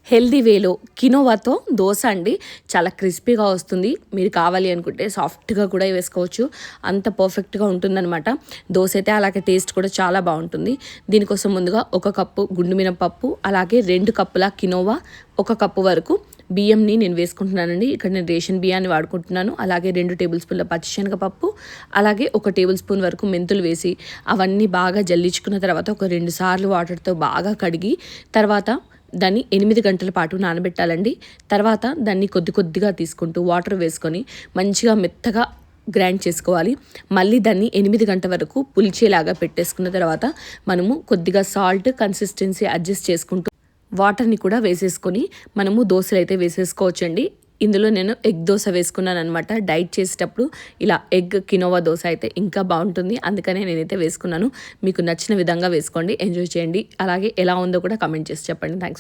Healthy వేలో కినోవాతో దోశ అండి. చాలా క్రిస్పీగా వస్తుంది. మీరు కావాలి అనుకుంటే సాఫ్ట్గా కూడా వేసుకోవచ్చు. అంత పర్ఫెక్ట్గా ఉంటుందన్నమాట. దోశ అయితే అలాగే టేస్ట్ కూడా చాలా బాగుంటుంది. దీనికోసం ముందుగా 1 కప్పు గుండు మినపప్పు, అలాగే 2 కప్పుల కినోవా, 1 కప్పు వరకు బియ్యంని నేను వేసుకుంటున్నానండి. ఇక్కడ నేను రేషన్ బియ్యాన్ని వాడుకుంటున్నాను. అలాగే 2 టేబుల్ స్పూన్ల పచ్చిశనగపప్పు, అలాగే 1 టేబుల్ స్పూన్ వరకు మెంతులు వేసి అవన్నీ బాగా జల్లించుకున్న తర్వాత ఒక 2 సార్లు వాటర్తో బాగా కడిగి తర్వాత దాన్ని 8 గంటల పాటు నానబెట్టాలండి. తర్వాత దాన్ని కొద్ది కొద్దిగా తీసుకుంటూ వాటర్ వేసుకొని మంచిగా మెత్తగా గ్రైండ్ చేసుకోవాలి. మళ్ళీ దాన్ని 8 గంటల వరకు పులిచేలాగా పెట్టేసుకున్న తర్వాత మనము కొద్దిగా సాల్ట్ కన్సిస్టెన్సీ అడ్జస్ట్ చేసుకుంటూ వాటర్ని కూడా వేసేసుకొని మనము దోశలు అయితే వేసేసుకోవచ్చండి. ఇందులో నేను ఎగ్ దోశ వేసుకున్నాను అనమాట. డైట్ చేసేటప్పుడు ఇలా ఎగ్ కినోవా దోశ అయితే ఇంకా బాగుంటుంది. అందుకనే నేనైతే వేసుకున్నాను. మీకు నచ్చిన విధంగా వేసుకోండి, ఎంజాయ్ చేయండి. అలాగే ఎలా ఉందో కూడా కమెంట్ చేసి చెప్పండి. థ్యాంక్స్.